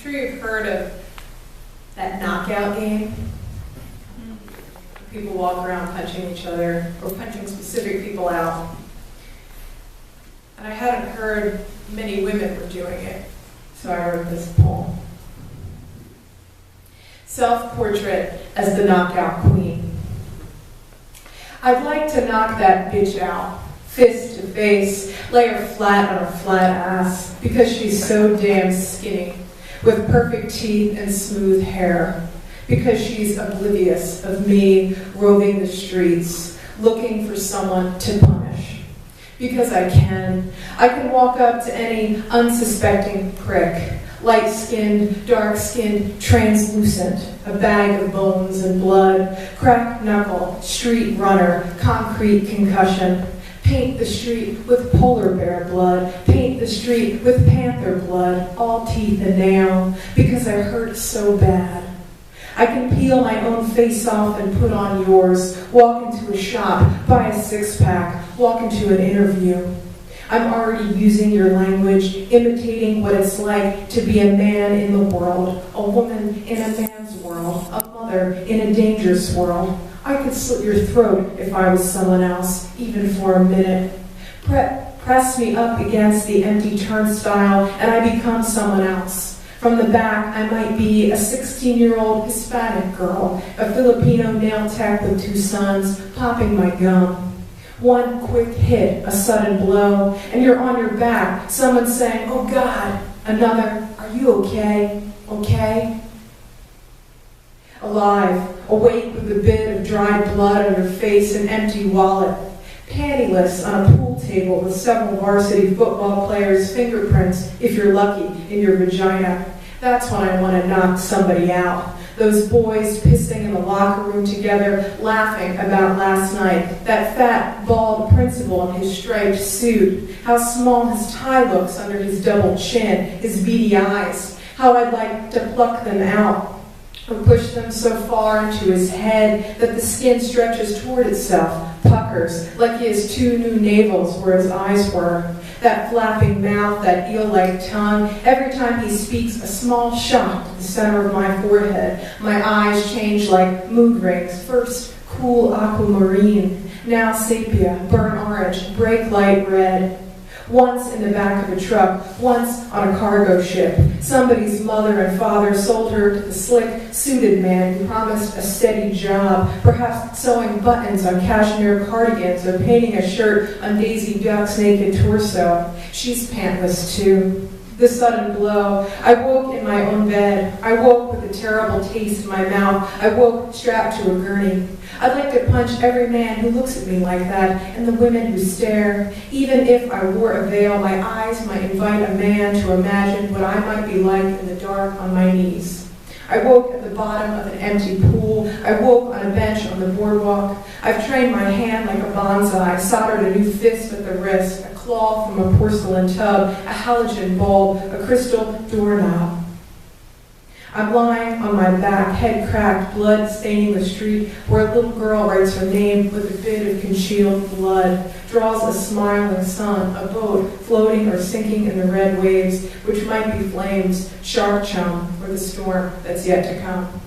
sure you've heard of that knockout game. People walk around punching each other or punching specific people out. And I hadn't heard many women were doing it, so I wrote this poem. Self-portrait as the knockout queen. I'd like to knock that bitch out, fist to face, lay her flat on her flat ass, because she's so damn skinny, with perfect teeth and smooth hair, because she's oblivious of me roving the streets, looking for someone to punish. Because I can walk up to any unsuspecting prick, light-skinned, dark-skinned, translucent, a bag of bones and blood, cracked knuckle, street runner, concrete concussion. Paint the street with polar bear blood, paint the street with panther blood, all teeth and nail, because I hurt so bad. I can peel my own face off and put on yours, walk into a shop, buy a six-pack, walk into an interview. I'm already using your language, imitating what it's like to be a man in the world, a woman in a man's world, a mother in a dangerous world. I could slit your throat if I was someone else, even for a minute. Press me up against the empty turnstile, and I become someone else. From the back, I might be a 16-year-old Hispanic girl, a Filipino nail tech with 2 sons, popping my gum. One quick hit, a sudden blow, and you're on your back, someone saying, "Oh God," another, "Are you okay? Okay?" Alive, awake with a bit of dried blood on your face and empty wallet. Pantyless on a pool table with several varsity football players' fingerprints, if you're lucky, in your vagina. That's when I want to knock somebody out. Those boys pissing in the locker room together, laughing about last night. That fat, bald principal in his striped suit. How small his tie looks under his double chin, his beady eyes. How I'd like to pluck them out, or push them so far into his head that the skin stretches toward itself, puckers, like he has 2 new navels where his eyes were. That flapping mouth, that eel-like tongue, every time he speaks, a small shock to the center of my forehead. My eyes change like mood rings, first cool aquamarine, now sepia, burnt orange, brake light red. Once in the back of a truck, once on a cargo ship. Somebody's mother and father sold her to the slick, suited man who promised a steady job, perhaps sewing buttons on cashmere cardigans or painting a shirt on Daisy Duck's naked torso. She's pantless too. The sudden blow. I woke in my own bed. I woke with a terrible taste in my mouth. I woke strapped to a gurney. I'd like to punch every man who looks at me like that, and the women who stare. Even if I wore a veil, my eyes might invite a man to imagine what I might be like in the dark on my knees. I woke at the bottom of an empty pool. I woke on a bench on the boardwalk. I've trained my hand like a bonsai, soldered a new fist at the wrist, a claw from a porcelain tub, a halogen bulb, a crystal doorknob. I'm lying on my back, head cracked, blood staining the street, where a little girl writes her name with a bit of congealed blood, draws a smiling sun, a boat floating or sinking in the red waves, which might be flames, shark chum, or the storm that's yet to come.